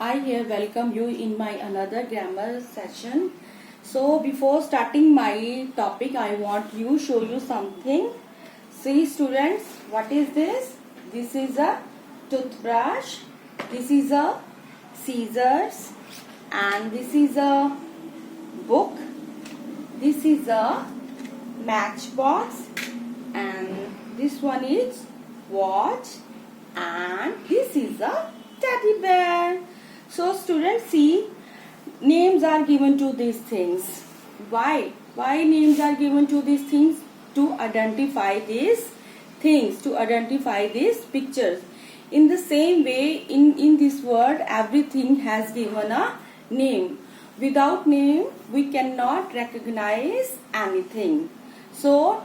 I here welcome you in my another grammar session. So before starting my topic, I want you show you something. See students, what is this? This is a toothbrush. This is a scissors, and this is a book. This is a matchbox, and this one is watch, and this is a teddy bear. So students, see, names are given to these things. Why? Why names are given to these things? To identify these things, to identify these pictures. In the same way, in this world, everything has given a name. Without name, we cannot recognize anything. So,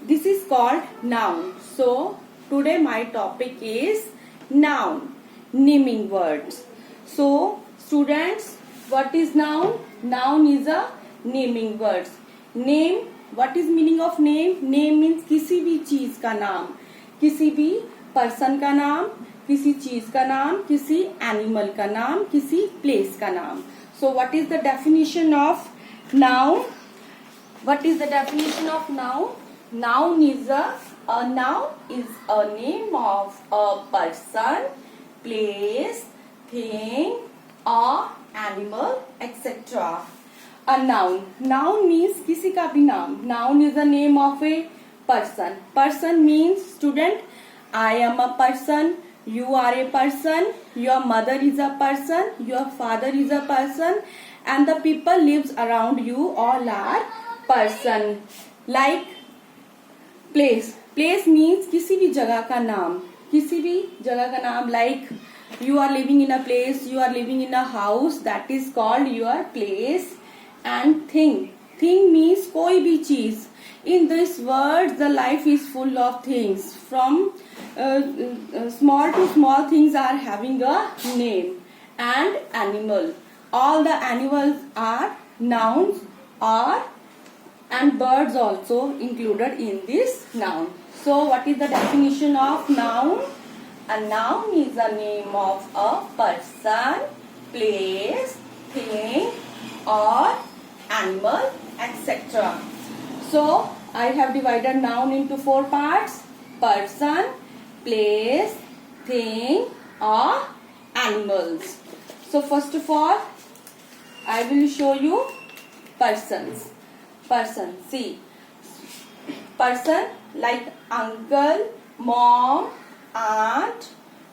this is called noun. So, today my topic is noun, naming words. So, students, what is noun? Noun is a naming words. Name, what is meaning of name? Name means किसी भी चीज का नाम, किसी भी person का नाम, किसी चीज का नाम, किसी एनिमल का नाम, किसी प्लेस का नाम. So, what is the definition of noun? What is the definition of noun? Noun is a noun is a name of a person, place, thing, or animal, etc. A noun. Noun means किसी का भी नाम. Noun is the name of a person. Person means student. I am a person. You are a person. Your mother is a person. Your father is a person. And the people lives around you all are person. Like place. Place means किसी भी जगह का नाम. किसी भी जगह का नाम. Like you are living in a place. You are living in a house. That is called your place. And thing. Thing means कोई भी चीज. In this world, the life is full of things. From small to small things are having a name. And animal. All the animals are nouns or and birds also included in this noun. So what is the definition of noun? A noun is the name of a person, place, thing or animal, etc. So I have divided noun into 4 parts: person, place, thing or animals. So first of all, I will show you persons. Person, see, person like uncle, mom, aunt,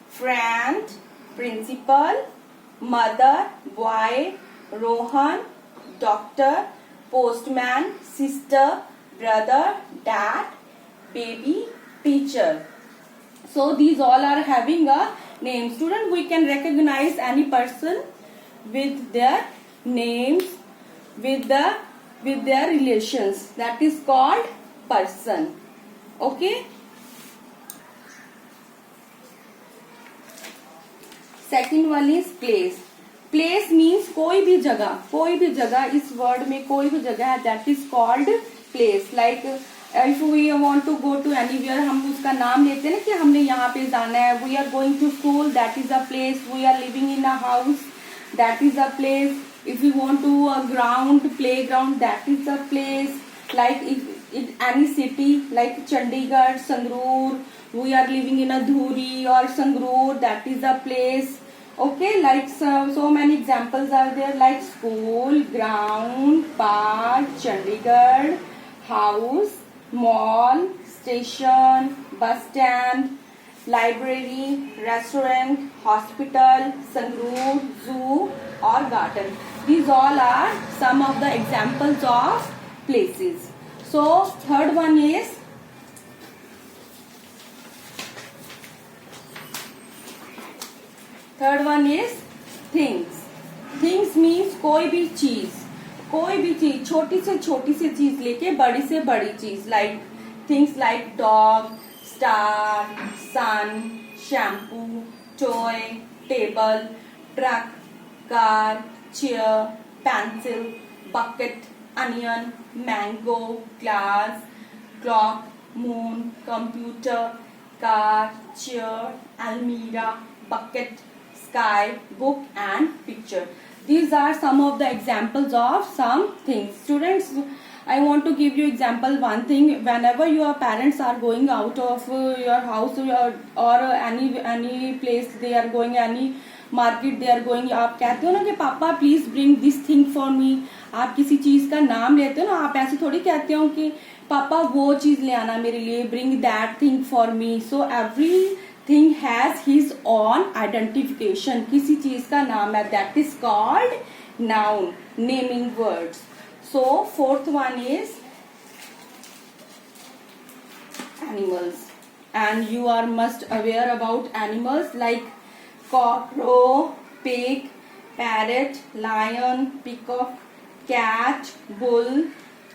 friend, principal, mother, boy, Rohan, doctor, postman, sister, brother, dad, baby, teacher. So these all are having a name. Student, we can recognize any person with their names, with their relations. That is called person. Okay. Second one is place. Place means कोई भी जगह इस word में कोई भी जगह है. That is called place. Like if we want to go to anywhere, हम उसका नाम लेते हैं ना कि हमने यहाँ पे जाना है. We are going to school. That is a place. We are living in a house. That is a place. If we want to a ground, playground, that is a place. Like if in any city like Chandigarh, Sangrur, we are living in a Dhuri or Sangrur, that is a place. Okay, like so many examples are there, like school, ground, park, Chandigarh, house, mall, station, bus stand, library, restaurant, hospital, Sangrur, zoo or garden. These all are some of the examples of places. So third one is things. Things means कोई भी चीज, छोटी से चीज लेके बड़ी से बड़ी चीज. Like things like dog, star, sun, shampoo, toy, table, truck, car, chair, pencil, bucket, onion, mango, glass, clock, moon, computer, car, chair, almirah, bucket, sky, book and picture. These are some of the examples of some things. Students, I want to give you example one thing. Whenever your parents are going out of your house or any place they are going, any market they are going, आप कहते हो ना कि पापा please bring this thing for me. आप किसी चीज का नाम लेते हो ना, आप ऐसे थोड़ी कहते हो कि पापा वो चीज ले आना मेरे लिए, bring that thing for me. So every thing has his own identification. किसी चीज का नाम है, that is called noun, naming words. So fourth one is animals, and you are must aware about animals like cockroach, pig, parrot, lion, peacock, cat, bull,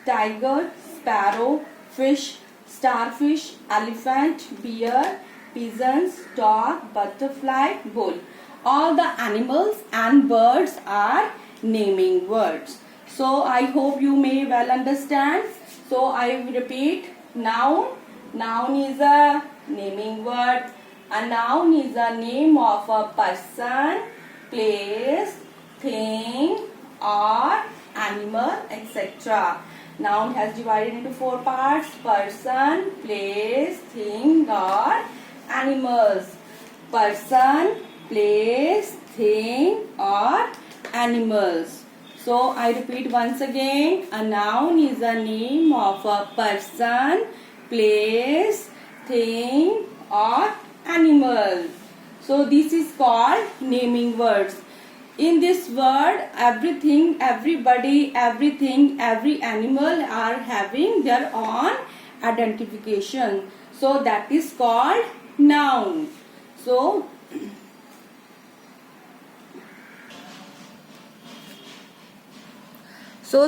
tiger, sparrow, fish, starfish, elephant, bear, pigeons, dog, butterfly, bull. All the animals and birds are naming words. So I hope you may well understand. So I repeat, noun. Noun is a naming word. A noun is a name of a person, place, thing or animal, etc. Noun has divided into 4 parts: person, place, thing or animals. Person, place, thing or animals. So I repeat once again, a noun is a name of a person, place, thing or animal. So this is called naming words. In this word, everything, everybody, everything, every animal are having their own identification. So that is called noun. So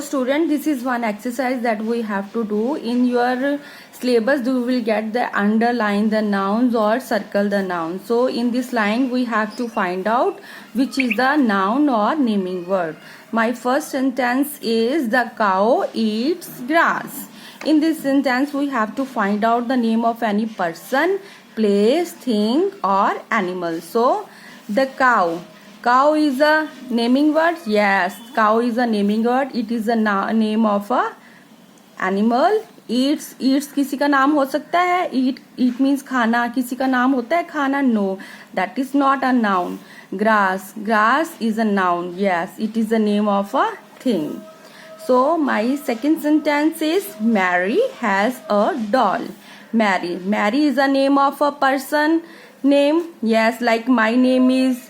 student, this is one exercise that we have to do. In your syllabus you will get the underline the nouns or circle the nouns. So in this line we have to find out which is the noun or naming word. My first sentence is the cow eats grass. In this sentence we have to find out the name of any person, place, thing or animal. So the cow. Cow is a naming word. Yes, cow is a naming word. It is a name of a animal. Eats किसी का नाम हो सकता है. Eat means खाना. किसी का नाम होता है खाना? No, that is not a noun. Grass is a noun. Yes, it is the name of a thing. So my second sentence is Mary has a doll. Mary is a name of a person name. Yes, like my name is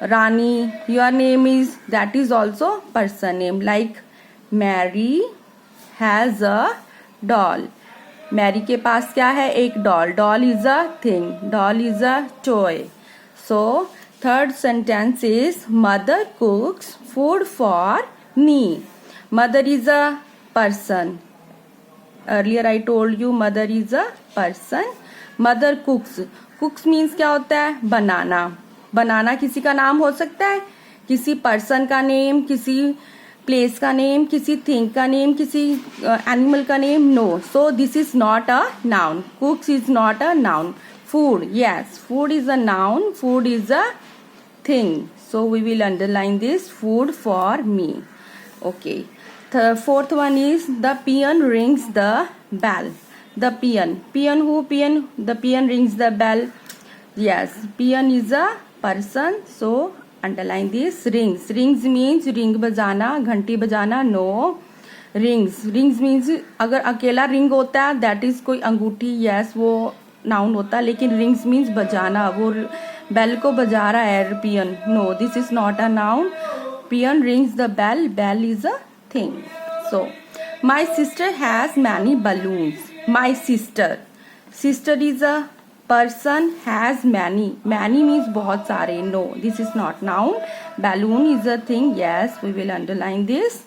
Rani, your name is, that is also person name. Like Mary has a doll. Mary के पास क्या है? एक doll. Doll is a thing. Doll is a toy. So third sentence is mother cooks food for me. Mother is a person. Earlier I told you mother is a person. Mother cooks. Cooks means क्या होता है? बनाना. बनाना किसी का नाम हो सकता है, किसी पर्सन का नेम, किसी प्लेस का नेम, किसी थिंग का नेम, किसी एनिमल का name. No, so this is not a noun. Cooks is not a noun. Food, yes, food is a noun. Food is a thing. So we will underline this. Food for me. Okay. Fourth one is the peon rings the bell. The peon who? Peon, the peon rings the bell. Yes, peon is a person. So underline this. Rings means ring बजाना, घंटी बजाना. No, rings means अगर अकेला ring होता है that is कोई अंगूठी. Yes, वो नाउन होता है. लेकिन rings means बजाना, वो बेल को बजा रहा है peon. No, this is not a noun. Peon rings the bell. Bell is a thing. So my sister has many balloons. My sister is a person, has many means बहुत सारे. No, this is not noun. Balloon is a thing. Yes, we will underline this.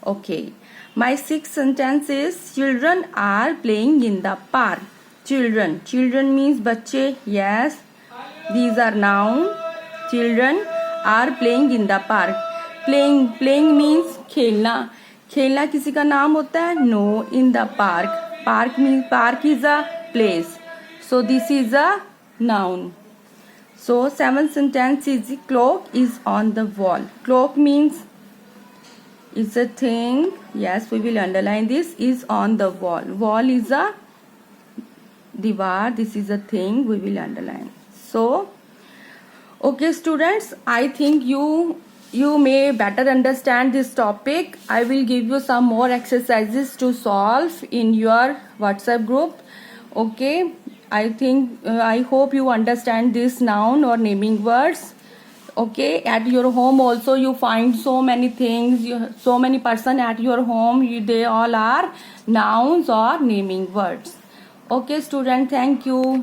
Okay. My sixth sentence is children are playing in the park. Children means बच्चे. Yes, these are noun. Children are playing in the park. Playing means खेलना किसी का नाम होता है? No, in the park means park is a place. So this is a noun. So seventh sentence is the clock is on the wall. Clock means it's a thing. Yes, we will underline this. Is on the wall. Wall is a diwar. This is a thing. We will underline. So, okay, students. I think you may better understand this topic. I will give you some more exercises to solve in your WhatsApp group. Okay. I hope you understand this noun or naming words. Okay, at your home also you find so many things, so many person at your home, they all are nouns or naming words. Okay student, thank you.